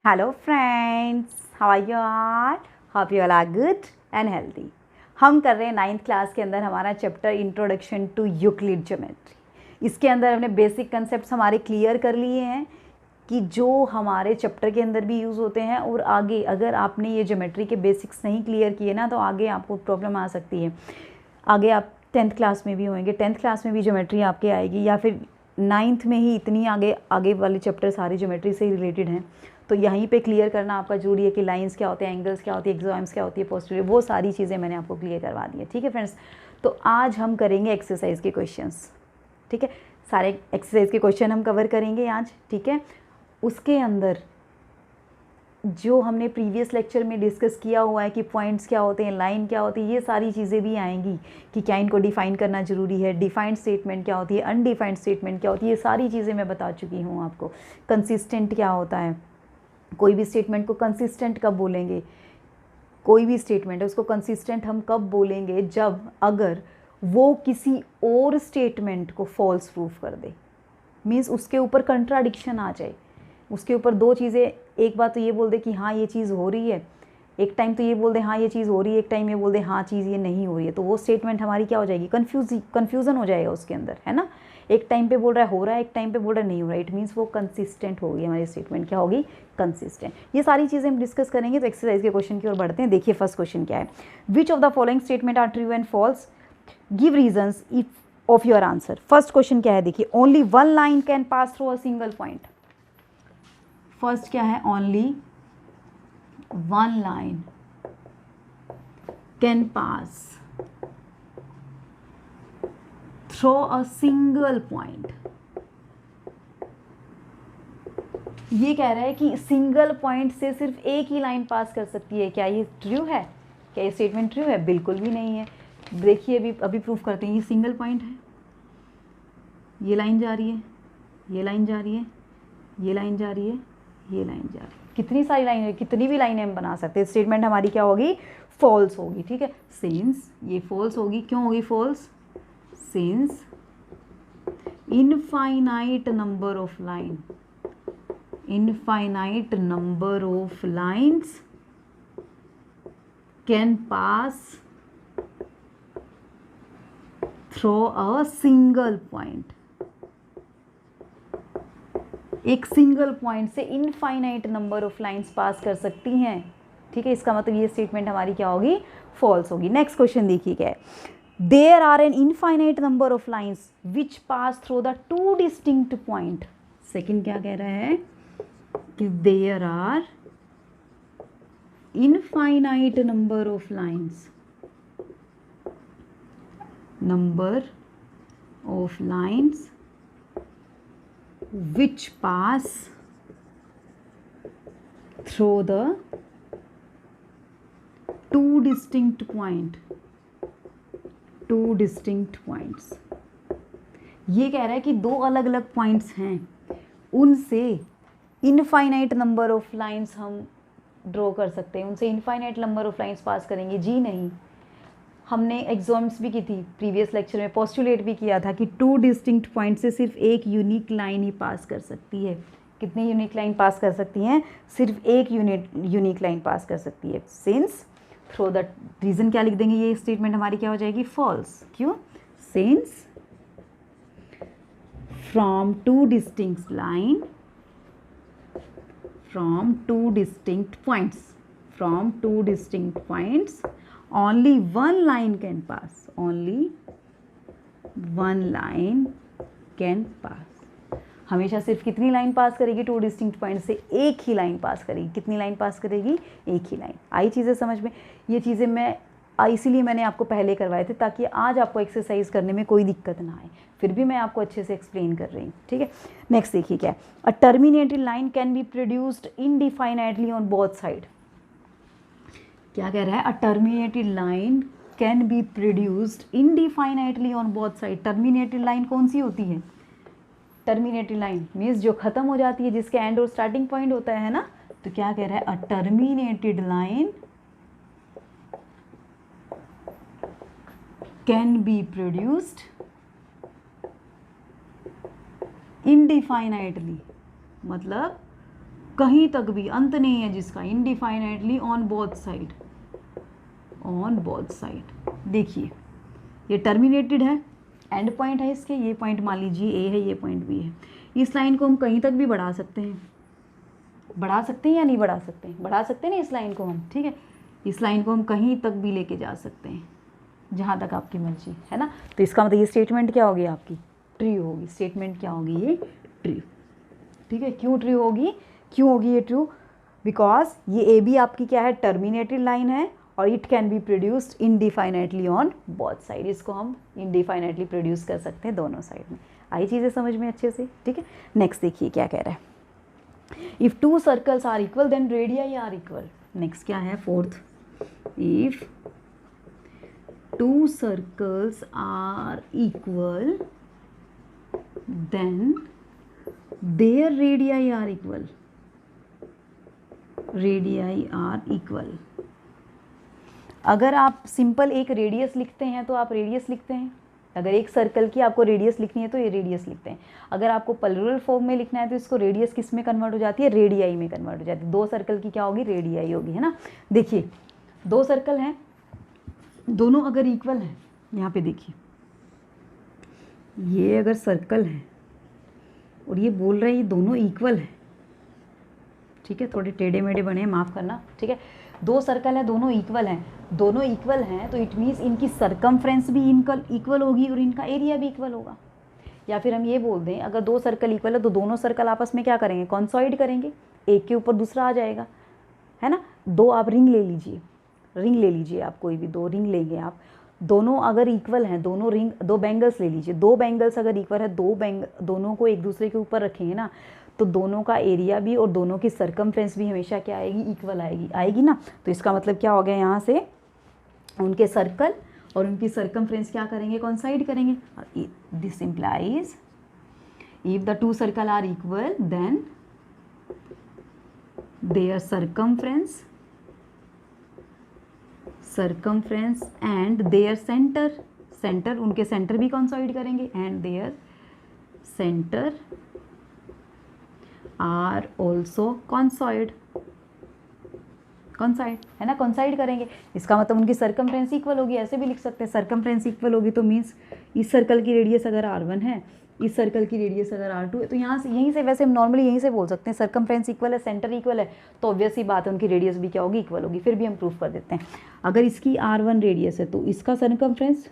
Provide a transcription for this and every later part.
Hello friends, how are you all? Hope you all are good and healthy. हम कर रहे हैं 9th class के अंदर हमारा chapter introduction to Euclid geometry. इसके अंदर हमने बेसिक कंसेप्ट्स हमारे क्लियर कर लिए हैं कि जो हमारे चैप्टर के अंदर भी यूज़ होते हैं, और आगे अगर आपने ये ज्योमेट्री के बेसिक्स नहीं क्लियर किए ना तो आगे आपको प्रॉब्लम आ सकती है। आगे आप 10th क्लास में भी होंगे, 10th क्लास में भी ज्योमेट्री आपके आएगी, या फिर 9th में ही इतनी आगे वाले चैप्टर सारे ज्योमेट्री से ही रिलेटेड हैं। तो यहीं पे क्लियर करना आपका जरूरी है कि लाइंस क्या होते हैं, एंगल्स क्या होती है, एक्सॉम्स क्या होती है, पोस्टीरियर, वो सारी चीज़ें मैंने आपको क्लियर करवा दी है। ठीक है फ्रेंड्स, तो आज हम करेंगे एक्सरसाइज के क्वेश्चंस। ठीक है, सारे एक्सरसाइज के क्वेश्चन हम कवर करेंगे आज। ठीक है, उसके अंदर जो हमने प्रीवियस लेक्चर में डिस्कस किया हुआ है कि पॉइंट्स क्या होते हैं, लाइन क्या होती है, ये सारी चीज़ें भी आएंगी कि क्या इनको डिफ़ाइन करना ज़रूरी है, डिफाइंड स्टेटमेंट क्या होती है, अनडिफाइंड स्टेटमेंट क्या होती है, ये सारी चीज़ें मैं बता चुकी हूँ आपको। कंसिस्टेंट क्या होता है, कोई भी स्टेटमेंट को कंसिस्टेंट कब बोलेंगे, कोई भी स्टेटमेंट है उसको कंसिस्टेंट हम कब बोलेंगे, जब अगर वो किसी और स्टेटमेंट को फॉल्स प्रूफ कर दे, मीन्स उसके ऊपर कंट्राडिक्शन आ जाए, उसके ऊपर दो चीज़ें, एक बात तो ये बोल दे कि हाँ ये चीज़ हो रही है, एक टाइम तो ये बोल दे हाँ ये चीज़ हो रही है, एक टाइम ये बोल दे हाँ चीज़ ये नहीं हो रही है, तो वो स्टेटमेंट हमारी क्या हो जाएगी, कन्फ्यूज़न हो जाएगा उसके अंदर, है ना। एक टाइम पे बोल रहा है हो रहा है, एक टाइम पे बोल रहा है नहीं हो रहा है, इट मीन्स वो कंसिस्टेंट होगी, हमारी स्टेटमेंट क्या होगी, कंसिस्टेंट। ये सारी चीज़ें हम डिस्कस करेंगे। तो एक्सरसाइज के क्वेश्चन की ओर बढ़ते हैं। देखिए फर्स्ट क्वेश्चन क्या है, which of the following statement are true and false, give reasons if of your answer. First question क्या है, देखिए, only one line can pass through a single point. First क्या है, only one line can pass through a single point. ये कह रहा है कि सिंगल पॉइंट से सिर्फ एक ही लाइन पास कर सकती है। क्या ये ट्रू है, क्या ये स्टेटमेंट ट्रू है? बिल्कुल भी नहीं है। देखिए अभी प्रूफ करते हैं। ये सिंगल पॉइंट है, ये लाइन जा रही है, ये लाइन जा रही है, ये लाइन जा रही है, ये लाइन जा रही है। कितनी सारी लाइन है, कितनी भी लाइनें हम बना सकते हैं। स्टेटमेंट हमारी क्या होगी, फॉल्स होगी। ठीक है, सिंस ये फॉल्स होगी। क्यों होगी false? Since infinite number of line, infinite number of lines can pass through a single point। एक सिंगल पॉइंट से infinite number of lines pass कर सकती हैं। ठीक है, इसका मतलब ये स्टेटमेंट हमारी क्या होगी, फॉल्स होगी। नेक्स्ट क्वेश्चन देखिए क्या है, there are an infinite number of lines which pass through the two distinct point. Second क्या कह रहा है कि there are infinite number of lines which pass through the two distinct points। ये कह रहा है कि दो अलग अलग पॉइंट्स हैं, उनसे इनफाइनाइट नंबर ऑफ लाइंस हम ड्रॉ कर सकते हैं, उनसे infinite number of lines pass करेंगे। जी नहीं, हमने एग्जाम्स भी की थी प्रीवियस लेक्चर में, पोस्टुलेट भी किया था कि टू डिस्टिंक्ट पॉइंट से सिर्फ एक यूनिक लाइन ही पास कर सकती है। कितनी यूनिक लाइन पास कर सकती हैं? सिर्फ एक यूनिक लाइन पास कर सकती है। सिंस थ्रू द, रीज़न क्या लिख देंगे, ये स्टेटमेंट हमारी क्या हो जाएगी, फॉल्स। क्यों? Since from two distinct line, from two distinct points only one line can pass, हमेशा सिर्फ कितनी लाइन पास करेगी, टू डिस्टिंक्ट पॉइंट से एक ही लाइन पास करेगी। कितनी लाइन पास करेगी, एक ही लाइन। आई चीज़ें समझ में? ये चीज़ें मैं इसीलिए मैंने आपको पहले करवाए थे ताकि आज आपको एक्सरसाइज करने में कोई दिक्कत ना आए। फिर भी मैं आपको अच्छे से एक्सप्लेन कर रही हूँ। ठीक है, नेक्स्ट देखिए क्या है, a terminated line can be produced indefinitely on both side. क्या कह रहा है, a terminated line can be produced indefinitely on both side. Terminated line कौन सी होती है? टर्मिनेटेड लाइन मीन्स जो खत्म हो जाती है, जिसके एंड और स्टार्टिंग पॉइंट होता है ना। तो क्या कह रहा है, a terminated line can be produced indefinitely, मतलब कहीं तक भी, अंत नहीं है जिसका, indefinitely on both side, on both side. देखिए ये टर्मिनेटेड है, एंड पॉइंट है इसके, ये पॉइंट मान लीजिए ए है, ये पॉइंट बी है। इस लाइन को हम कहीं तक भी बढ़ा सकते हैं, बढ़ा सकते हैं या नहीं बढ़ा सकते हैं, बढ़ा सकते हैं ना इस लाइन को हम, ठीक है। इस लाइन को हम कहीं तक भी लेके जा सकते हैं, जहाँ तक आपकी मर्जी है ना। तो इसका मतलब ये स्टेटमेंट क्या होगी आपकी, ट्रू होगी। स्टेटमेंट क्या होगी, ये ट्रू, ठीक है। क्यों ट्रू होगी, क्यों होगी ये ट्रू, बिकॉज ये ए बी आपकी क्या है, टर्मिनेटेड लाइन है, और it can be produced indefinitely on both side. इसको हम इनडिफाइनेटली प्रोड्यूस कर सकते हैं दोनों साइड में। आई चीज़ें समझ में अच्छे से, ठीक है। नेक्स्ट देखिए क्या कह रहा है, if two circles are equal then radii are equal. Next क्या है, fourth, if two circles are equal then their radii are equal, radii are equal. अगर आप सिंपल एक रेडियस लिखते हैं तो आप रेडियस लिखते हैं, अगर एक सर्कल की आपको रेडियस लिखनी है तो ये रेडियस लिखते हैं। अगर आपको प्लूरल फॉर्म में लिखना है तो इसको रेडियस किस में कन्वर्ट हो जाती है, रेडियाई में कन्वर्ट हो जाती है। दो सर्कल की क्या होगी, रेडियाई होगी, है ना। देखिए दो सर्कल हैं, दोनों अगर इक्वल हैं, यहाँ पे देखिए ये अगर सर्कल है और ये बोल रहे हैं ये दोनों इक्वल है, ठीक है, थोड़े टेढ़े मेढ़े बने हैं, माफ़ करना, ठीक है। दो सर्कल है, दोनों इक्वल हैं, दोनों इक्वल हैं तो इट मीन्स इनकी सरकमफ्रेंस भी इक्वल होगी और इनका एरिया भी इक्वल होगा। या फिर हम ये बोल दें अगर दो सर्कल इक्वल है तो दोनों सर्कल आपस में क्या करेंगे, कॉन्सॉइड करेंगे, एक के ऊपर दूसरा आ जाएगा, है ना। दो आप रिंग ले लीजिए, रिंग ले लीजिए आप, कोई भी दो रिंग लेंगे आप, दोनों अगर इक्वल हैं, दोनों रिंग, दो बैंगल्स ले लीजिए, दो बैंगल्स अगर इक्वल है, दोनों को एक दूसरे के ऊपर रखेंगे ना तो दोनों का एरिया भी और दोनों की सरकमफ्रेंस भी हमेशा क्या आएगी, इक्वल आएगी ना। तो इसका मतलब क्या हो गया, यहाँ से उनके सर्कल और उनकी सरकमफ्रेंस क्या करेंगे, कॉन्साइड करेंगे। This implies if the two circle are equal then their circumference and their centre उनके सेंटर भी कॉन्साइड करेंगे, and their centre are also coincide है ना, कॉन्साइड करेंगे। इसका मतलब उनकी सरकमफ्रेंस इक्वल होगी, ऐसे भी लिख सकते हैं, सरकमफ्रेंस इक्वल होगी तो मीन्स इस सर्कल की रेडियस अगर r1 है, इस सर्कल की रेडियस अगर r2 है, तो यहाँ से यहीं से वैसे हम नॉर्मली यहीं से बोल सकते हैं सरकमफ्रेंस इक्वल है, सेंटर इक्वल है, तो ऑब्वियस ही बात है उनकी रेडियस भी क्या होगी, इक्वल होगी। फिर भी हम प्रूफ कर देते हैं, अगर इसकी r1 रेडियस है तो इसका सरकमफ्रेंस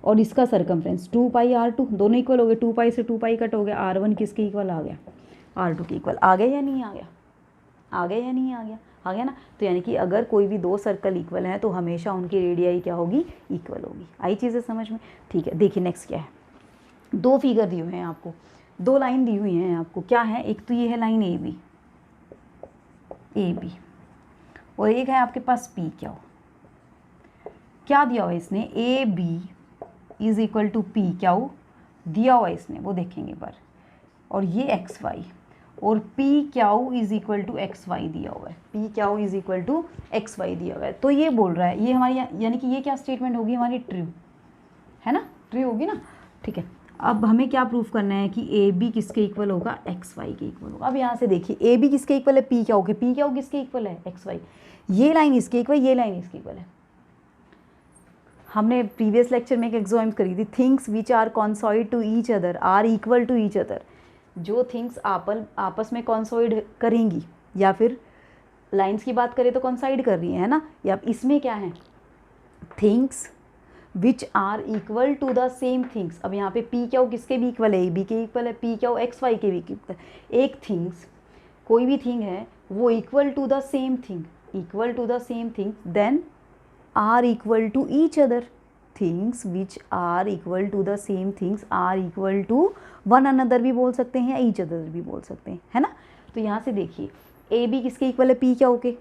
और इसका सरकमफ्रेंस 2π r2 दोनों इक्वल हो गए, 2π से 2π कट हो गया, r1 किसके इक्वल आ गया, r2 के इक्वल आ गया या नहीं आ गया, आ गया या नहीं आ गया, आ गया ना। तो यानी कि अगर कोई भी दो सर्कल इक्वल हैं तो हमेशा उनकी रेडियाई क्या होगी, इक्वल होगी। आई चीज़ें समझ में, ठीक है। देखिए नेक्स्ट क्या है, दो फिगर दिए हुए हैं आपको, दो लाइन दी हुई हैं आपको, क्या है, एक तो ये है लाइन ए बी और एक है आपके पास पी क्या दिया हुआ है इसने, A B is equal to P Q दिया हुआ है इसने, वो देखेंगे पर, और ये एक्स वाई, और P Q is equal to X Y दिया हुआ है, P Q is equal to X Y दिया हुआ है। तो ये बोल रहा है, ये हमारी यानी कि ये क्या स्टेटमेंट होगी हमारी, ट्रू है ना, ट्रू होगी ना, ठीक है। अब हमें क्या प्रूफ करना है कि ए बी किसके इक्वल होगा, एक्स वाई के इक्वल होगा। अब यहाँ से देखिए ए बी किसके इक्वल है, पी क्यू के, पी क्यू किसके इक्वल है, एक्स वाई, ये लाइन इसके इक्वल, ये लाइन इसके इक्वल है। हमने प्रीवियस लेक्चर में एक एग्जाम करी थी, things which are coincide to each other are equal to each other. जो थिंग्स आपस में कॉन्सॉइड करेंगी, या फिर लाइंस की बात करें तो कॉन्साइड कर रही है ना, या इसमें क्या है, things which are equal to the same things. अब यहाँ पे पी क्यू किसके भी इक्वल है, ए बी के इक्वल है, पी क्यू एक्स वाई के भी इक्वल। एक थिंग्स, कोई भी थिंग है वो equal to the same thing, equal to the same thing, then are equal to each other. Things which are equal to the same things are equal to one another भी बोल सकते हैं, या each other भी बोल सकते हैं, है ना। तो यहाँ से देखिए ए बी किसके इक्वल है, पी क्यू के,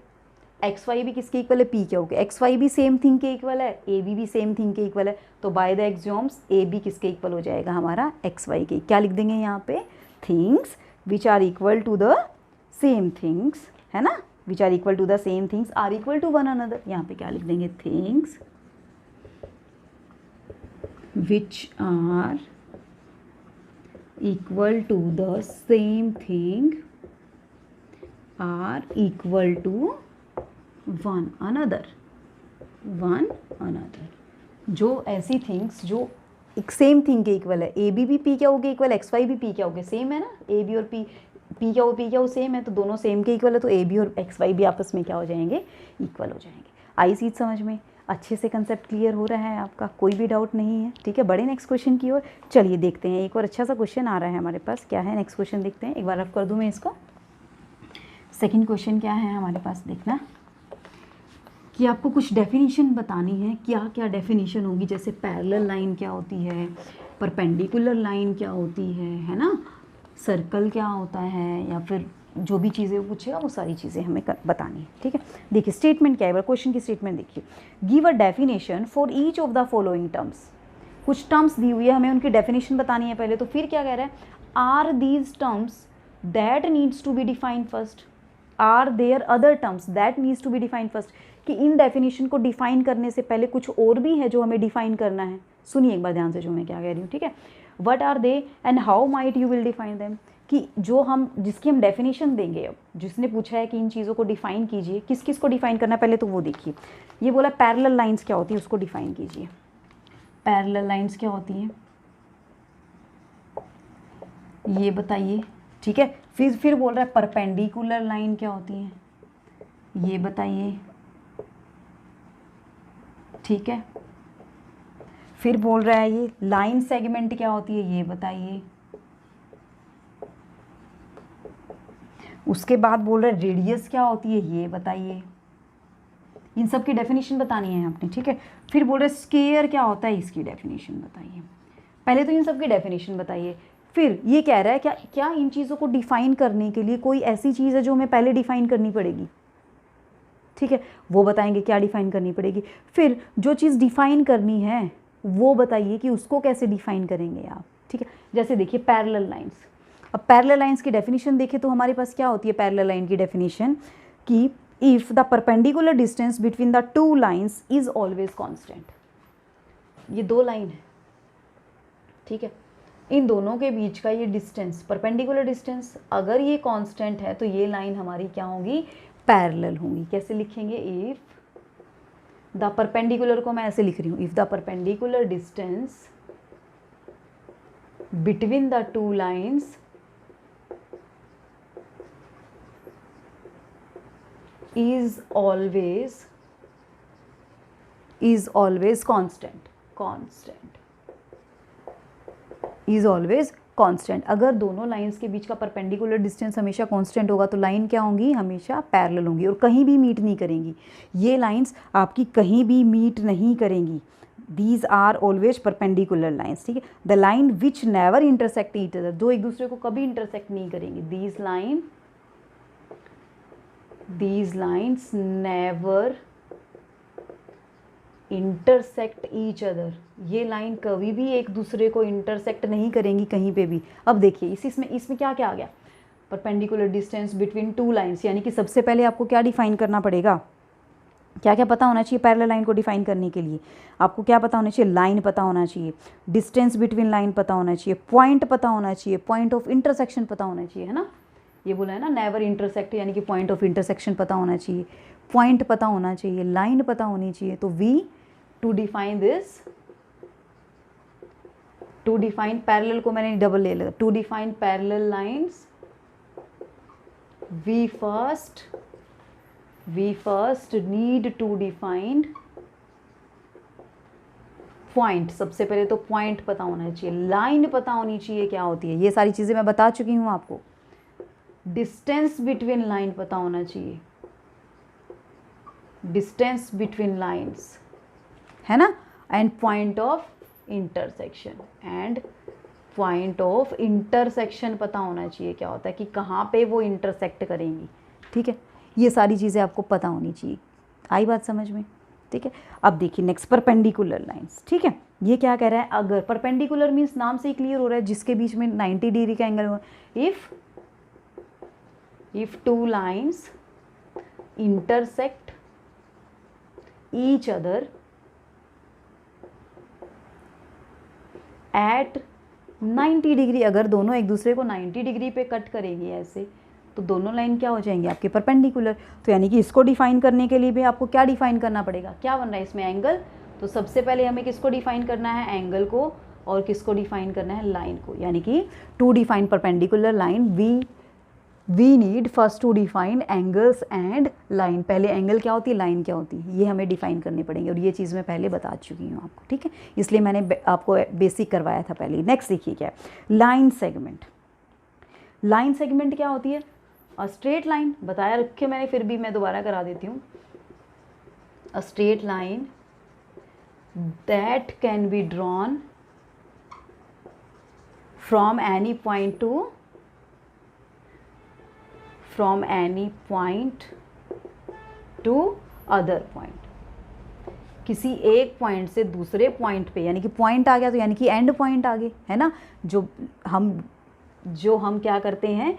एक्स वाई भी किसके इक्वल है, पी क्यू के, एक्स वाई भी सेम थिंग के इक्वल है, ए बी भी सेम थिंग के इक्वल है। तो बाय द एक्सियोम्स ए बी किसके इक्वल हो जाएगा हमारा, एक्स वाई के। क्या लिख देंगे यहाँ पे, things which are equal to the same things, है ना, which are equal to the same things are equal to one another. यहाँ पे क्या लिख देंगे, things which are equal to the same thing are equal to one another, जो ऐसी things जो एक सेम थिंग के इक्वल है, ए बी भी पी क्या होगी इक्वल, एक्स वाई भी पी क्या होगी सेम है ना, ए बी और पी क्या हो, पी क्या हो सेम है, तो दोनों सेम के इक्वल है, तो ए बी और एक्स वाई भी आपस में क्या हो जाएंगे, इक्वल हो जाएंगे। आई चीज़ समझ में, अच्छे से कंसेप्ट क्लियर हो रहा है आपका, कोई भी डाउट नहीं है, ठीक है। बड़े नेक्स्ट क्वेश्चन की ओर चलिए देखते हैं, एक और अच्छा सा क्वेश्चन आ रहा है हमारे पास, क्या है नेक्स्ट क्वेश्चन देखते हैं, एक बार रफ कर दूँ मैं इसको। सेकेंड क्वेश्चन क्या है हमारे पास, देखना कि आपको कुछ डेफिनेशन बतानी है, क्या क्या डेफिनेशन होगी, जैसे पैरेलल लाइन क्या होती है, परपेंडिकुलर लाइन क्या होती है ना, सर्कल क्या होता है, या फिर जो भी चीज़ें वो पूछेगा वो सारी चीज़ें हमें बतानी है, ठीक है। देखिए स्टेटमेंट क्या है, क्वेश्चन की स्टेटमेंट देखिए, give a definition for each of the following terms, कुछ टर्म्स दी हुई है, हमें उनकी डेफिनेशन बतानी है पहले, तो फिर क्या कह रहा है, are these terms that needs to be defined first, are there other terms that needs to be defined first, कि इन डेफिनेशन को डिफाइन करने से पहले कुछ और भी है जो हमें डिफाइन करना है। सुनिए एक बार ध्यान से जो मैं क्या कह रही हूँ, ठीक है। What are they and how might you will define them, कि जो हम जिसकी हम डेफिनेशन देंगे, अब जिसने पूछा है कि इन चीज़ों को डिफाइन कीजिए, किस किस को डिफाइन करना है पहले तो वो देखिए। ये बोला पैरेलल लाइंस क्या होती है उसको डिफाइन कीजिए, पैरेलल लाइंस क्या होती हैं ये बताइए, ठीक है। फिर बोल रहा है परपेंडिकुलर लाइन क्या होती है ये बताइए, ठीक है। फिर बोल रहा है ये लाइन सेगमेंट क्या होती है ये बताइए, उसके बाद बोल रहा है रेडियस क्या होती है ये बताइए, इन सब की डेफिनेशन बतानी है आपने, ठीक है। फिर बोल रहे स्केयर क्या होता है इसकी डेफिनेशन बताइए, पहले तो इन सब की डेफिनेशन बताइए। फिर ये कह रहा है क्या क्या इन चीज़ों को डिफाइन करने के लिए कोई ऐसी चीज़ है जो हमें पहले डिफाइन करनी पड़ेगी, ठीक है, वो बताएंगे क्या डिफाइन करनी पड़ेगी। फिर जो चीज़ डिफाइन करनी है वो बताइए कि उसको कैसे डिफाइन करेंगे आप, ठीक है। जैसे देखिए पैरेलल लाइंस, अब पैरेलल लाइंस की डेफिनेशन देखें तो हमारे पास क्या होती है पैरेलल लाइन की डेफिनेशन, कि if the perpendicular distance between the two lines is always constant, ये दो लाइन है, ठीक है, इन दोनों के बीच का ये डिस्टेंस परपेंडिकुलर डिस्टेंस अगर ये कांस्टेंट है तो ये लाइन हमारी क्या होगी, पैरेलल होंगी। कैसे लिखेंगे, इफ द परपेंडिकुलर को मैं ऐसे लिख रही हूँ, if the perpendicular distance between the two lines is always constant, is always constant. अगर दोनों लाइंस के बीच का परपेंडिकुलर डिस्टेंस हमेशा कांस्टेंट होगा तो लाइन क्या होंगी, हमेशा पैरेलल होंगी और कहीं भी मीट नहीं करेंगी, ये लाइंस आपकी कहीं भी मीट नहीं करेंगी। These are always perpendicular lines, ठीक है। The line which never intersect each other, जो एक दूसरे को कभी इंटरसेक्ट नहीं करेंगी, these lines never intersect each other, ये लाइन कभी भी एक दूसरे को इंटरसेक्ट नहीं करेंगी कहीं पे भी। अब देखिए इसमें क्या क्या आ गया, perpendicular distance between two lines, यानी कि सबसे पहले आपको क्या डिफाइन करना पड़ेगा, क्या क्या पता होना चाहिए पैरेलल लाइन को डिफाइन करने के लिए, आपको क्या पता होना चाहिए, लाइन पता होना चाहिए, डिस्टेंस बिटवीन लाइन पता होना चाहिए, पॉइंट पता होना चाहिए, पॉइंट ऑफ इंटरसेक्शन पता होना चाहिए, है ना, ये बोला है ना नेवर इंटरसेक्ट, यानी कि पॉइंट ऑफ इंटरसेक्शन पता होना चाहिए, पॉइंट पता होना चाहिए, लाइन पता होनी चाहिए। तो we to define this, to define parallel को मैंने डबल ले लिया, to define parallel lines we first need to define point. सबसे पहले तो पॉइंट पता होना चाहिए, लाइन पता होनी चाहिए क्या होती है, ये सारी चीज़ें मैं बता चुकी हूँ आपको। डिस्टेंस बिटवीन लाइन पता होना चाहिए, डिस्टेंस बिटवीन लाइंस, है ना, एंड पॉइंट ऑफ इंटरसेक्शन पता होना चाहिए क्या होता है, कि कहाँ पे वो इंटरसेक्ट करेंगी, ठीक है। ये सारी चीज़ें आपको पता होनी चाहिए। आई बात समझ में, ठीक है। अब देखिए नेक्स्ट परपेंडिकुलर लाइंस, ठीक है। ये क्या कह रहा है, अगर परपेंडिकुलर मीन्स नाम से ही क्लियर हो रहा है जिसके बीच में 90 डिग्री का एंगल हो, if two lines intersect each other at 90 degree, अगर दोनों एक दूसरे को 90 डिग्री पे कट करेंगे ऐसे, तो दोनों लाइन क्या हो जाएंगे आपके परपेंडिकुलर। तो यानी कि इसको डिफाइन करने के लिए भी आपको क्या डिफाइन करना पड़ेगा, क्या बन रहा है इसमें एंगल। तो सबसे पहले हमें किसको डिफाइन करना है, एंगल को, और किसको डिफाइन करना है, लाइन को। यानी कि to define perpendicular line we need first to define angles and line. पहले एंगल क्या होती है, लाइन क्या होती है, ये हमें डिफाइन करने पड़ेंगे, और ये चीज़ मैं पहले बता चुकी हूँ आपको, ठीक है। इसलिए मैंने आपको बेसिक करवाया था पहले। नेक्स्ट देखिए क्या है, लाइन सेगमेंट। लाइन सेगमेंट क्या होती है, अ स्ट्रेट लाइन, बताया रखे मैंने, फिर भी मैं दोबारा करा देती हूँ। A straight line that can be drawn from any point to other point। किसी एक पॉइंट से दूसरे पॉइंट पे, यानी कि पॉइंट आ गया तो यानी कि एंड पॉइंट आ गए, है ना। जो हम क्या करते हैं,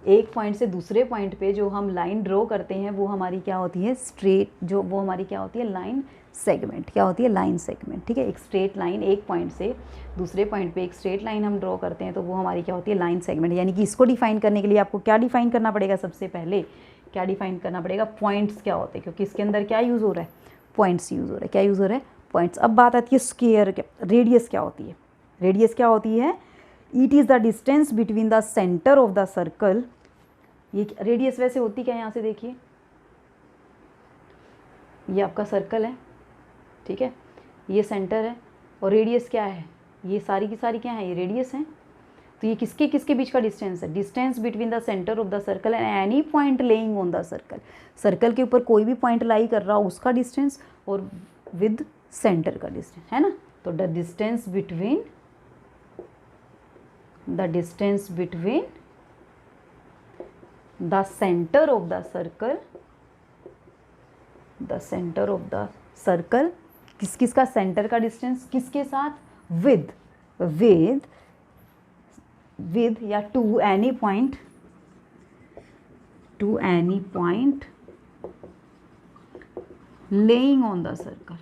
एक पॉइंट से दूसरे पॉइंट पे जो हम लाइन ड्रॉ करते हैं वो हमारी क्या होती है, स्ट्रेट, जो वो हमारी क्या होती है, लाइन सेगमेंट। क्या होती है, लाइन सेगमेंट, ठीक है। एक स्ट्रेट लाइन, एक पॉइंट से दूसरे पॉइंट पे एक स्ट्रेट लाइन हम ड्रॉ करते हैं तो वो हमारी क्या होती है, लाइन सेगमेंट। यानी कि इसको डिफाइन करने के लिए आपको क्या डिफाइन करना पड़ेगा, सबसे पहले क्या डिफाइन करना पड़ेगा, पॉइंट्स क्या होते हैं, क्योंकि इसके अंदर क्या यूज़ हो रहा है, पॉइंट्स यूज़ हो रहा है। क्या यूज़ हो रहा है, पॉइंट्स। अब बात आती है स्क्वायर, रेडियस क्या होती है। रेडियस क्या होती है, it is the distance between the centre of the circle. ये रेडियस वैसे होती क्या है, यहाँ से देखिए, ये आपका सर्कल है, ठीक है, ये सेंटर है, और रेडियस क्या है, ये सारी की सारी क्या है, ये रेडियस है। तो ये किसके किसके बीच का डिस्टेंस है, distance between the centre of the circle and any point lying on the circle. Circle के ऊपर कोई भी पॉइंट लाई कर रहा हो उसका डिस्टेंस, और विद सेंटर का डिस्टेंस, है ना। तो the distance between the centre of the circle, किस किस का सेंटर का डिस्टेंस, किसके साथ, विद या to any point lying on the circle.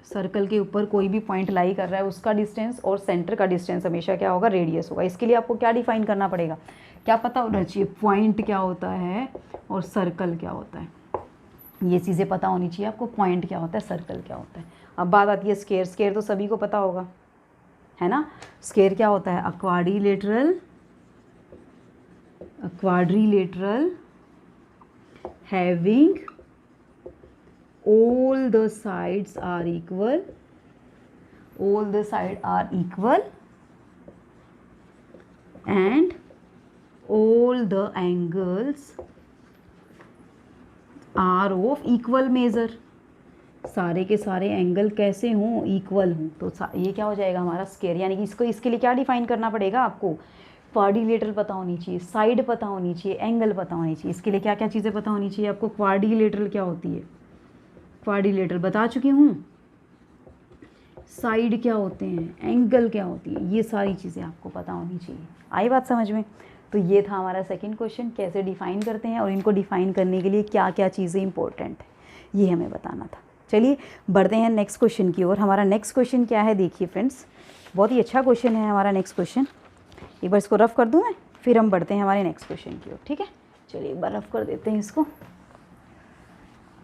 Circle के ऊपर कोई भी पॉइंट लाई कर रहा है उसका डिस्टेंस, और सेंटर का डिस्टेंस हमेशा क्या होगा, रेडियस होगा। इसके लिए आपको क्या डिफाइन करना पड़ेगा, क्या पता होना चाहिए, पॉइंट क्या होता है और सर्कल क्या होता है। ये चीज़ें पता होनी चाहिए आपको, पॉइंट क्या होता है, सर्कल क्या होता है। अब बात आती है स्क्वायर। स्क्वायर तो सभी को पता होगा, है ना। स्क्वायर क्या होता है, quadrilateral having all the sides are equal and all the angles are of equal measure। सारे के सारे एंगल कैसे हों, इक्वल हों। तो ये क्या हो जाएगा हमारा स्क्वायर। यानी कि इसके लिए क्या डिफाइन करना पड़ेगा आपको, क्वाड्रिलेटरल पता होनी चाहिए, साइड पता होनी चाहिए, एंगल पता होनी चाहिए। इसके लिए क्या क्या चीज़ें पता होनी चाहिए आपको, क्वाड्रिलेटरल क्या होती है, क्वाड्रिलेटरल बता चुकी हूँ, साइड क्या होते हैं, एंगल क्या होती है, ये सारी चीज़ें आपको पता होनी चाहिए। आई बात समझ में। तो ये था हमारा सेकंड क्वेश्चन, कैसे डिफ़ाइन करते हैं और इनको डिफ़ाइन करने के लिए क्या क्या चीज़ें इंपॉर्टेंट है, ये हमें बताना था। चलिए बढ़ते हैं नेक्स्ट क्वेश्चन की ओर। हमारा नेक्स्ट क्वेश्चन क्या है, देखिए फ्रेंड्स, बहुत ही अच्छा क्वेश्चन है हमारा नेक्स्ट क्वेश्चन। एक बार इसको रफ कर दूँ मैं, फिर हम बढ़ते हैं हमारे नेक्स्ट क्वेश्चन की ओर, ठीक है। चलिए एक बार रफ कर देते हैं इसको।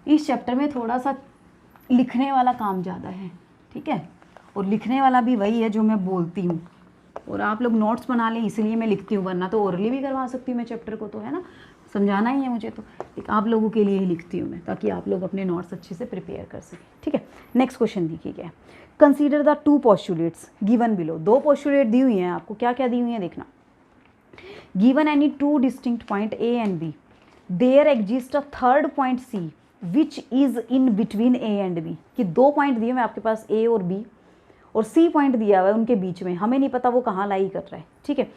इस चैप्टर में थोड़ा सा लिखने वाला काम ज़्यादा है, ठीक है, और लिखने वाला भी वही है जो मैं बोलती हूँ, और आप लोग नोट्स बना लें, इसलिए मैं लिखती हूँ, वरना तो ओरली भी करवा सकती हूँ मैं चैप्टर को, तो है ना, समझाना ही है मुझे, तो एक आप लोगों के लिए ही लिखती हूँ मैं, ताकि आप लोग अपने नोट्स अच्छे से प्रिपेयर कर सकें, ठीक है। नेक्स्ट क्वेश्चन देखिए क्या है, consider the two postulates given below. दो पोस्टुलेट दी हुई हैं आपको, क्या क्या दी हुई हैं देखना। Given any two distinct point A and B, there exist a third point C which is in between A and B. कि दो पॉइंट दिए हुए आपके पास ए और बी, और सी पॉइंट दिया हुआ है उनके बीच में, हमें नहीं पता वो कहाँ लाई कर रहा है, ठीक है।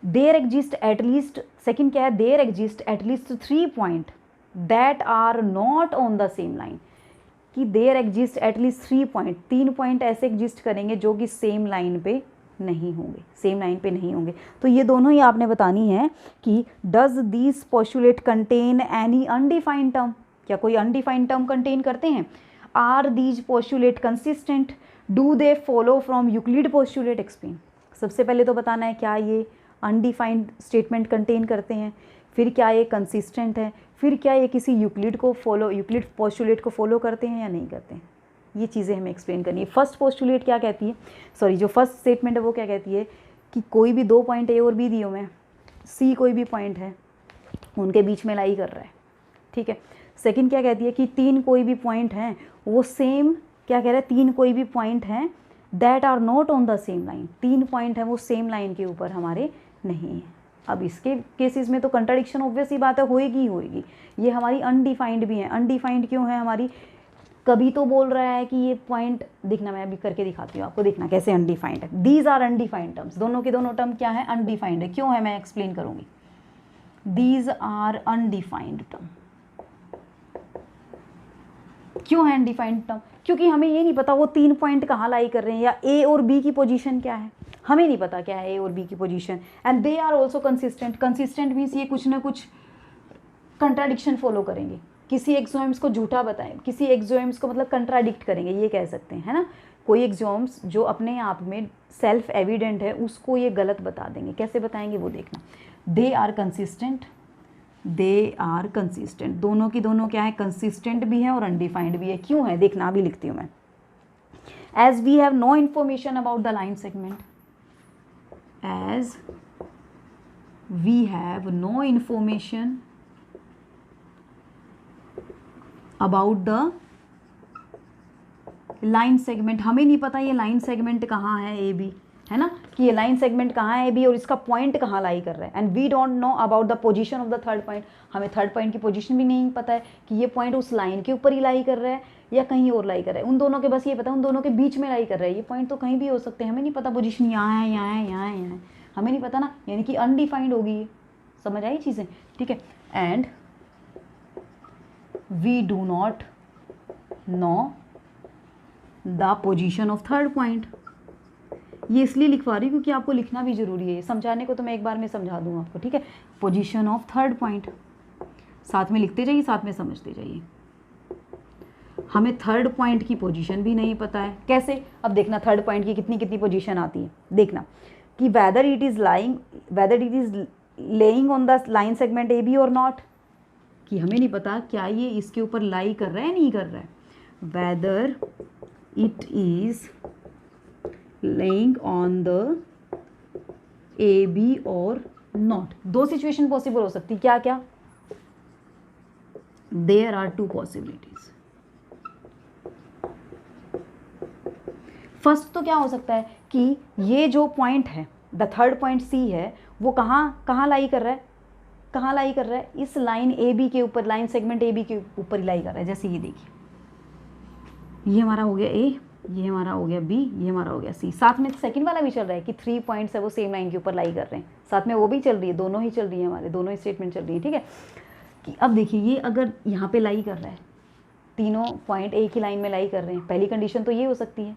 देयर एग्जिस्ट एटलीस्ट, सेकेंड क्या है, there exist at least 3 point that are not on the same line. कि there exist at least 3 point, 3 point ऐसे एग्जिस्ट करेंगे जो कि सेम लाइन पे नहीं होंगे, सेम लाइन पे नहीं होंगे। तो ये दोनों ही आपने बतानी है कि does this postulate contain any undefined term, क्या कोई अनडिफाइंड टर्म कंटेन करते हैं। Are these postulate consistent, do they follow from Euclid postulate, explain. सबसे पहले तो बताना है क्या ये अनडिफाइंड स्टेटमेंट कंटेन करते हैं, फिर क्या ये कंसिस्टेंट है, फिर क्या ये किसी यूक्लिड पोस्टुलेट को फॉलो करते हैं या नहीं करते हैं, ये चीज़ें हमें एक्सप्लेन करनी है। फर्स्ट पोस्टुलेट क्या कहती है, सॉरी जो फर्स्ट स्टेटमेंट है वो क्या कहती है कि कोई भी 2 पॉइंट ए और बी दिए हुए हैं, सी कोई भी पॉइंट है, उनके बीच में लाई कर रहा है, ठीक है। सेकंड क्या कहती है कि 3 कोई भी पॉइंट हैं वो सेम, क्या कह रहा है, 3 कोई भी पॉइंट हैं that are not on the same line, 3 point हैं वो सेम लाइन के ऊपर हमारे नहीं हैं। अब इसके केसेस में तो कंट्राडिक्शन ऑब्वियस ही बात है, होएगी ही होएगी। ये हमारी अनडिफाइंड भी है। अनडिफाइंड क्यों है हमारी, कभी तो बोल रहा है कि ये पॉइंट, देखना मैं अभी करके दिखाती हूँ आपको, देखना कैसे अनडिफाइंड है। दीज आर अनडिफाइंड टर्म्स, दोनों के दोनों टर्म क्या है, अनडिफाइंड है। क्यों है मैं एक्सप्लेन करूँगी। दीज आर अनडिफाइंड टर्म, क्यों है अनडिफाइंड टर्म, क्योंकि हमें ये नहीं पता वो 3 पॉइंट कहाँ लाई कर रहे हैं, या ए और बी की पोजीशन क्या है, हमें नहीं पता क्या है ए और बी की position. And they are also consistent, consistent means ये कुछ ना कुछ कंट्राडिक्शन फॉलो करेंगे, किसी एक्सोम्स को झूठा बताएं, किसी एक्सोम्स को मतलब कंट्राडिक्ट करेंगे, ये कह सकते हैं, है ना। कोई एक्सोम्स जो अपने आप में सेल्फ एविडेंट है उसको ये गलत बता देंगे, कैसे बताएंगे वो देखना। They are consistent, they are consistent, दोनों की दोनों क्या है, कंसिस्टेंट भी है और अनडिफाइंड भी है। क्यों है देखना, अभी लिखती हूँ मैं। As we have no information about the line segment, as we have no information about the line segment, हमें नहीं पता ये लाइन सेगमेंट कहाँ है ए बी, है ना, कि ये लाइन सेगमेंट कहाँ है ए बी और इसका पॉइंट कहाँ लाई कर रहा है। And we don't know about the position of the third point, हमें थर्ड पॉइंट की पोजीशन भी नहीं पता है कि ये पॉइंट उस लाइन के ऊपर ही लाई कर रहा है या कहीं और लाई कर रहा है। उन दोनों के बस ये पता है उन दोनों के बीच में लाई कर रहा है, ये पॉइंट तो कहीं भी हो सकते हैं, हमें नहीं पता पोजीशन यहाँ है, यहाँ है, यहाँ है, यहाँ है, हमें नहीं पता ना, यानी कि अनडिफाइंड होगी ये। समझ आई चीज़ें, ठीक है। And we do not know the position of third point, ये इसलिए लिखवा रही हूँ क्योंकि आपको लिखना भी जरूरी है, समझाने को तो मैं एक बार में समझा दूँ आपको, ठीक है। पोजीशन ऑफ थर्ड पॉइंट साथ में लिखते जाइए, साथ में समझते जाइए। हमें थर्ड पॉइंट की पोजीशन भी नहीं पता है, कैसे, अब देखना थर्ड पॉइंट की कितनी कितनी पोजीशन आती है, देखना कि whether it is lying on the line segment A B or not, कि हमें नहीं पता क्या ये इसके ऊपर लाई कर रहा है नहीं कर रहा है। Whether it is lying on the A B or not, 2 situation possible हो सकती, क्या क्या, देयर आर 2 पॉसिबिलिटीज। फर्स्ट तो क्या हो सकता है कि ये जो पॉइंट है, द थर्ड पॉइंट सी है, वो कहाँ लाई कर रहा है, कहाँ लाई कर रहा है, इस लाइन ए बी के ऊपर, लाइन सेगमेंट ए बी के ऊपर लाई कर रहा है। जैसे ये देखिए, ये हमारा हो गया ए, ये हमारा हो गया बी, ये हमारा हो गया सी, साथ में सेकंड वाला भी चल रहा है कि 3 पॉइंट्स है वो सेम लाइन के ऊपर लाई कर रहे हैं, साथ में वो भी चल रही है, दोनों ही चल रही है, हमारे दोनों ही स्टेटमेंट चल रही है, ठीक है। कि अब देखिए ये अगर यहाँ पे लाई कर रहा है, तीनों पॉइंट एक ही लाइन में लाई कर रहे हैं, पहली कंडीशन तो ये हो सकती है,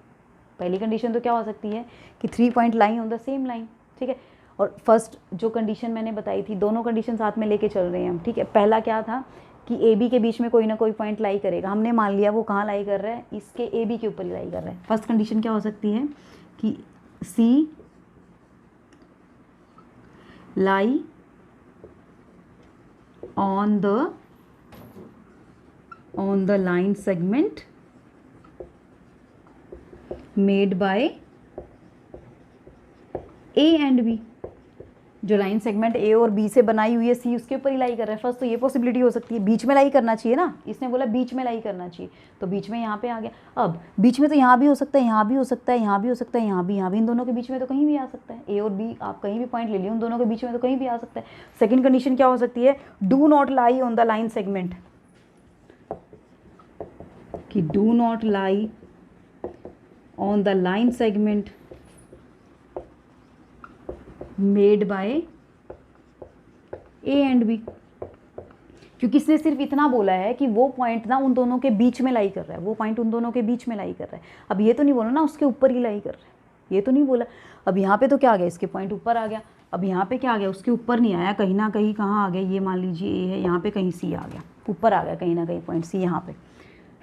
पहली कंडीशन तो क्या हो सकती है कि 3 point lie on the same line, ठीक है। और फर्स्ट जो कंडीशन मैंने बताई थी, दोनों कंडीशन साथ में लेके चल रहे हैं हम, ठीक है। पहला क्या था कि ए बी के बीच में कोई ना कोई पॉइंट लाई करेगा, हमने मान लिया वो कहाँ लाई कर रहा है, इसके ए बी के ऊपर ही लाई कर रहा है। फर्स्ट कंडीशन क्या हो सकती है कि C lie on the line segment made by A and B, जो लाइन सेगमेंट ए और बी से बनाई हुई है सी उसके ऊपर ही लाई कर रहा है। फर्स्ट तो ये पॉसिबिलिटी हो सकती है, बीच में लाई करना चाहिए ना, इसने बोला बीच में लाई करना चाहिए, तो बीच में यहाँ पे आ गया। अब बीच में तो यहाँ भी हो सकता है, यहाँ भी हो सकता है, यहाँ भी हो सकता है, यहाँ भी, इन दोनों के बीच में तो कहीं भी आ सकता है। ए और बी आप कहीं भी पॉइंट ले लियो, उन दोनों के बीच में तो कहीं भी आ सकता है। सेकेंड कंडीशन क्या हो सकती है, do not lie on the line segment, कि do not lie on the line segment made by A and B, क्योंकि इसने सिर्फ इतना बोला है कि वो पॉइंट ना उन दोनों के बीच में लाई कर रहा है, वो पॉइंट उन दोनों के बीच में लाई कर रहा है। अब ये तो नहीं बोला ना उसके ऊपर ही लाई कर रहा है, ये तो नहीं बोला। अब यहाँ पे तो क्या आ गया, इसके पॉइंट ऊपर आ गया। अब यहाँ पे क्या आ गया, उसके ऊपर नहीं आया, कहीं ना कहीं कहाँ आ गया, ये मान लीजिए ए है, यहाँ पे कहीं सी आ गया, ऊपर आ गया कहीं ना कहीं पॉइंट सी, यहाँ पे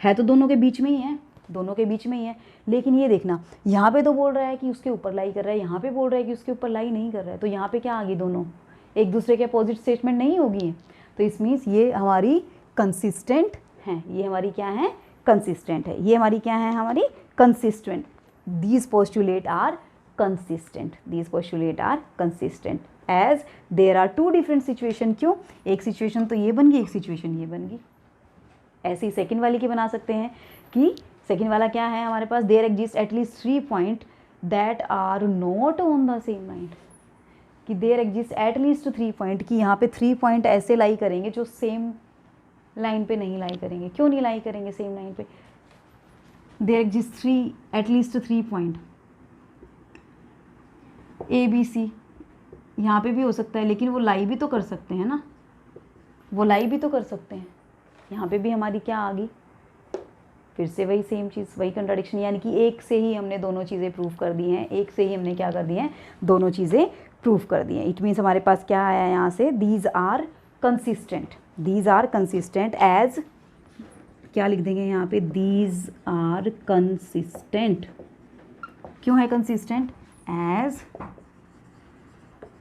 है तो दोनों के बीच में ही है, दोनों के बीच में ही है। लेकिन ये देखना, यहाँ पे तो बोल रहा है कि उसके ऊपर लाई कर रहा है, यहाँ पे बोल रहा है कि उसके ऊपर लाई नहीं कर रहा है, तो यहाँ पे क्या आ गई दोनों, एक दूसरे के अपोजिट स्टेटमेंट नहीं होगी, तो इस मीन्स ये हमारी कंसिस्टेंट हैं, ये हमारी क्या है, कंसिस्टेंट है, ये हमारी क्या है, हमारी consistent. These postulate are consistent, these postulate are consistent as there are two different situation. क्यों, एक सिचुएशन तो ये बन गई, एक सिचुएशन ये बन गई। ऐसे ही सेकंड वाली की बना सकते हैं कि सेकंड वाला क्या है हमारे पास, there exist at least 3 point that are not on the same line, कि देयर एग्जिस्ट एटलीस्ट 3 पॉइंट, कि यहाँ पे 3 पॉइंट ऐसे लाई करेंगे जो सेम लाइन पे नहीं लाई करेंगे। क्यों नहीं लाई करेंगे सेम लाइन पे, there exist at least 3 point ABC, यहाँ पे भी हो सकता है, लेकिन वो लाई भी तो कर सकते हैं ना, वो लाई भी तो कर सकते हैं। यहाँ पे भी हमारी क्या आ गई, फिर से वही सेम चीज़, वही कंट्राडिक्शन, यानी कि एक से ही हमने दोनों चीज़ें प्रूव कर दी हैं, एक से ही हमने क्या कर दी हैं, दोनों चीज़ें प्रूव कर दी हैं। इट मीन्स हमारे पास क्या आया यहाँ से, these are consistent, these are consistent as, क्या लिख देंगे यहाँ पे, दीज आर कंसिस्टेंट। क्यों है consistent, as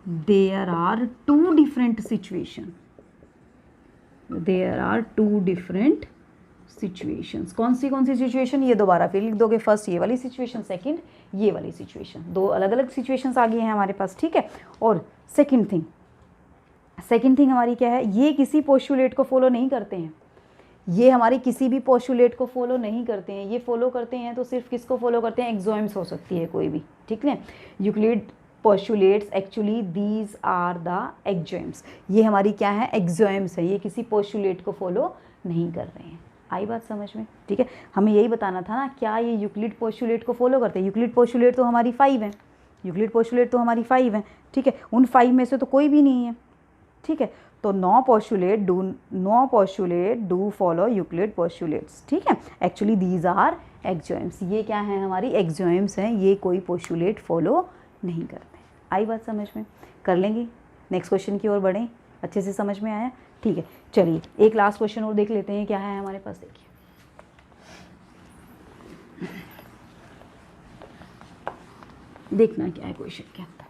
there are two different situation, there are two different situations. कौन सी सिचुएशन, ये दोबारा फिर लिख दोगे, फर्स्ट ये वाली सिचुएशन, सेकंड ये वाली सिचुएशन, दो अलग अलग सिचुएशंस आ गई हैं हमारे पास, ठीक है। और सेकंड थिंग हमारी क्या है, ये किसी पोस्टुलेट को फॉलो नहीं करते हैं, ये हमारी किसी भी पोस्टुलेट को फॉलो नहीं करते हैं, ये फॉलो करते हैं तो सिर्फ किसको फॉलो करते हैं, एक्सोएम्स हो सकती है कोई भी, ठीक है। Euclid postulates actually these are the axioms, ये हमारी क्या है, एक्सोएम्स है, ये किसी पोस्टुलेट को फॉलो नहीं कर रहे हैं। आई बात समझ में, ठीक है। हमें यही बताना था ना, क्या ये यूक्लिड पोस्टुलेट को फॉलो करते हैं, यूक्लिड पोस्टुलेट तो हमारी 5 हैं, यूक्लिड पोस्टुलेट तो हमारी 5 हैं, ठीक है। उन 5 में से तो कोई भी नहीं है, ठीक है। तो no postulate do follow Euclid postulates, ठीक है। एक्चुअली दीज आर एक्सोएम्स, ये क्या है, हमारी एक्सोएम्स हैं, ये कोई पोस्टुलेट फॉलो नहीं करते। आई बात समझ में, कर लेंगे, नेक्स्ट क्वेश्चन की ओर बढ़ें, अच्छे से समझ में आया, ठीक है। चलिए एक लास्ट क्वेश्चन और देख लेते हैं, क्या है हमारे पास, देखिए देखना क्या है क्वेश्चन के अंदर।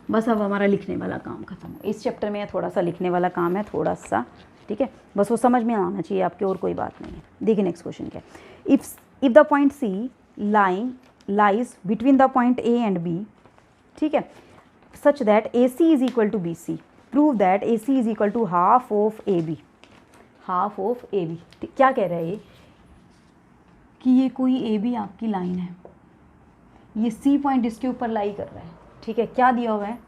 बस अब हमारा लिखने वाला काम खत्म हो, इस चैप्टर में थोड़ा सा लिखने वाला काम है, थोड़ा सा, ठीक है, बस वो समझ में आना चाहिए आपके, और कोई बात नहीं है। देखिए नेक्स्ट क्वेश्चन क्या है, if the point C lies between the point A and B, ठीक है, such that AC is equal to BC, prove that AC is equal to half of AB, half of AB। क्या कह रहा है ये, कि ये कोई AB आपकी लाइन है, ये C पॉइंट इसके ऊपर लाई कर रहा है, ठीक है। क्या दिया हुआ है,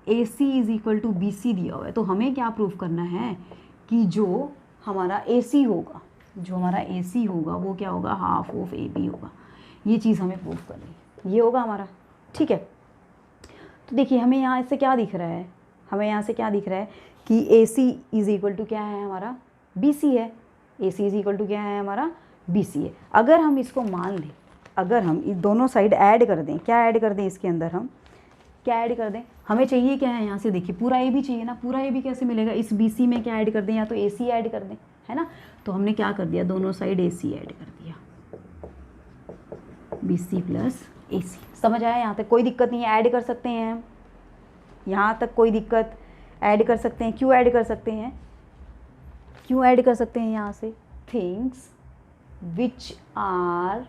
AC is equal to BC दिया हुआ है, तो हमें क्या प्रूव करना है कि जो हमारा AC होगा, जो हमारा AC होगा वो क्या होगा, हाफ ऑफ AB होगा। ये चीज़ हमें प्रूव करनी है, ये होगा हमारा, ठीक है। तो देखिए हमें यहाँ से क्या दिख रहा है, हमें यहाँ से क्या दिख रहा है कि AC इज इक्वल टू क्या है हमारा, BC है, AC इज इक्वल टू क्या है हमारा, BC है। अगर हम इसको मान लें, अगर हम इस दोनों साइड ऐड कर दें, क्या ऐड कर दें इसके अंदर, हम क्या ऐड कर दें, हमें चाहिए क्या है यहाँ से, देखिए पूरा ए भी चाहिए ना, पूरा ए भी कैसे मिलेगा, इस BC में क्या ऐड कर दें, या तो AC ऐड कर दें, है ना। तो हमने क्या कर दिया, दोनों साइड AC ऐड कर दिया, BC प्लस AC। समझ आया, यहाँ तक कोई दिक्कत नहीं है, ऐड कर सकते हैं हम, यहाँ तक कोई दिक्कत, ऐड कर सकते हैं। क्यों ऐड कर सकते हैं, क्यों ऐड कर सकते हैं यहाँ से, things which are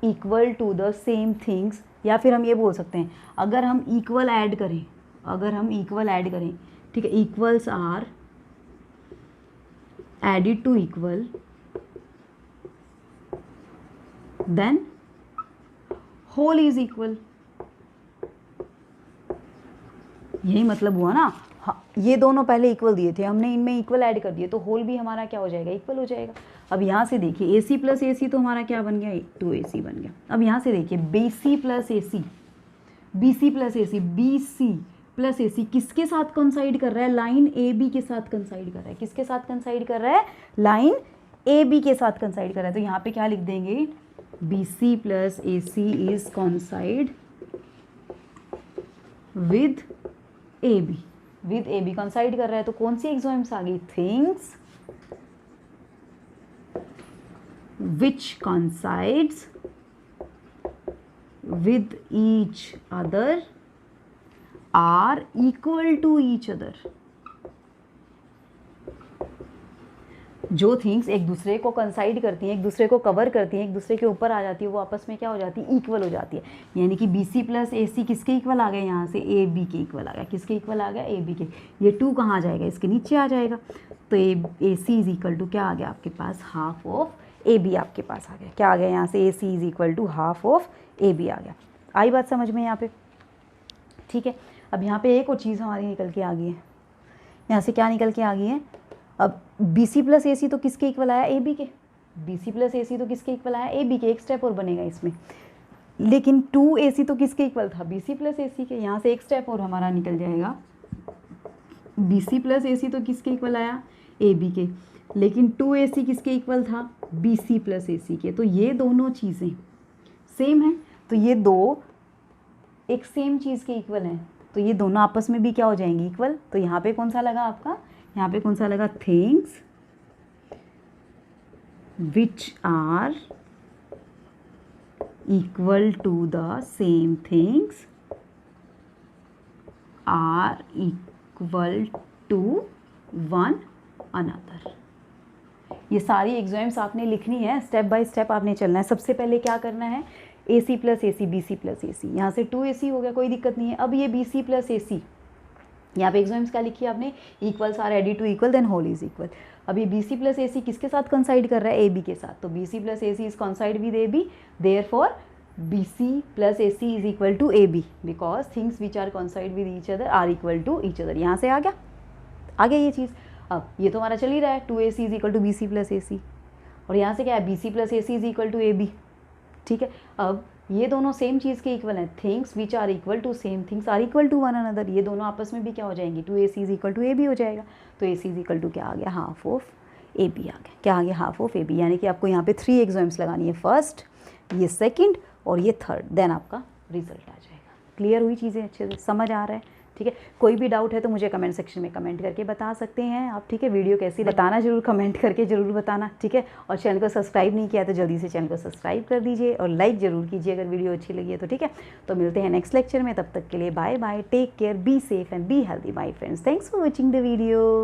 equal to the same things, या फिर हम ये बोल सकते हैं, अगर हम इक्वल ऐड करें, अगर हम इक्वल ऐड करें, ठीक है, equals are added to equal, then whole is equal, यही मतलब हुआ ना। हाँ, ये दोनों पहले इक्वल दिए थे हमने, इनमें इक्वल ऐड कर दिए, तो होल भी हमारा क्या हो जाएगा, इक्वल हो जाएगा। अब यहाँ से देखिए AC प्लस AC तो हमारा क्या बन गया, 2AC बन गया। अब यहाँ से देखिए BC plus AC, BC plus AC, BC plus AC किसके साथ कंसाइड कर रहा है, लाइन AB के साथ कंसाइड कर रहा है, किसके साथ कंसाइड कर रहा है, लाइन AB के साथ कंसाइड कर रहा है। तो यहाँ पे क्या लिख देंगे, BC plus AC is coincide with AB, with AB coincide कर रहा है, तो कौन सी एक्सोएम्स आ गई, थिंग्स which coincides with each other are equal to each other. जो थिंग्स एक दूसरे को कंसाइड करती हैं, एक दूसरे को कवर करती हैं, एक दूसरे के ऊपर आ जाती है, वो आपस में क्या हो जाती है, इक्वल हो जाती है। यानी कि बी सी प्लस ए सी किसके इक्वल आ गया, यहाँ से ए बी के इक्वल आ गया। किसके इक्वल आ गया, ए बी के। ये 2 कहाँ आ जाएगा, इसके नीचे आ जाएगा। तो A C is equal to क्या आ गया आपके पास, हाफ ऑफ ए बी आपके पास आ गया। क्या आ गया यहाँ से, A C is equal to half of A B आ गया। आई बात समझ में यहाँ पे, ठीक है। अब यहाँ पे एक और चीज़ हमारी निकल के आ गई है, यहाँ से क्या निकल के आ गई है, अब बी सी प्लस ए सी तो किसके इक्वल आया, ए बी के। बी सी प्लस ए सी तो किसके इक्वल आया, ए बी के। एक स्टेप और बनेगा इसमें, लेकिन 2 ए सी तो किसके इक्वल था, बी सी प्लस ए सी के। यहाँ से एक स्टेप और हमारा निकल जाएगा, बी सी प्लस ए सी तो किसके इक्वल आया, ए बी के, लेकिन 2 ए सी किसके इक्वल था, बी सी प्लस ए सी के। तो ये दोनों चीज़ें सेम हैं, तो ये दो एक सेम चीज़ के इक्वल हैं, तो ये दोनों आपस में भी क्या हो जाएंगी, इक्वल। तो यहाँ पे कौन सा लगा आपका, यहाँ पे कौन सा लगा, things which are equal to the same things are equal to one another. ये सारी एग्जाम्स आपने लिखनी है, स्टेप बाय स्टेप आपने चलना है। सबसे पहले क्या करना है, ए सी plus A C, B C plus A सी, यहाँ से 2 ए सी हो गया, कोई दिक्कत नहीं है। अब ये बी सी प्लस ए सी, यहाँ पे एग्जाम्स क्या लिखी है आपने, equals are added to equal then whole is equal. अब ये बी सी प्लस ए सी किसके साथ कंसाइड कर रहा है, ए बी के साथ। तो B C plus A C is coincide with A B, therefore B C plus A C is equal to A B, because things which are coincide with each other are equal to each other. यहाँ से आ गया ये चीज़। अब ये तो हमारा चल ही रहा है, 2 A C is equal to B C plus A C, और यहाँ से क्या है, B C plus A C is equal to A B, ठीक है। अब ये दोनों सेम चीज़ के इक्वल हैं, things which are equal to same things are equal to one another. ये दोनों आपस में भी क्या हो जाएंगी, 2 A C is equal to A B हो जाएगा। तो A C is equal to क्या आ गया, हाफ ऑफ ए बी आ गया। क्या आ गया, हाफ ऑफ ए बी। यानी कि आपको यहाँ पे 3 एग्जाम्स लगानी है, फर्स्ट, ये सेकंड और ये थर्ड, देन आपका रिजल्ट आ जाएगा। क्लियर हुई चीज़ें, अच्छे से समझ आ रहा है, ठीक है। कोई भी डाउट है तो मुझे कमेंट सेक्शन में कमेंट करके बता सकते हैं आप, ठीक है। वीडियो कैसी बताना जरूर, कमेंट करके ज़रूर बताना, ठीक है। और चैनल को सब्सक्राइब नहीं किया तो जल्दी से चैनल को सब्सक्राइब कर दीजिए और लाइक ज़रूर कीजिए अगर वीडियो अच्छी लगी है तो, ठीक है। तो मिलते हैं नेक्स्ट लेक्चर में, तब तक के लिए bye bye, take care, be safe and be healthy my friends. Thanks for watching the video.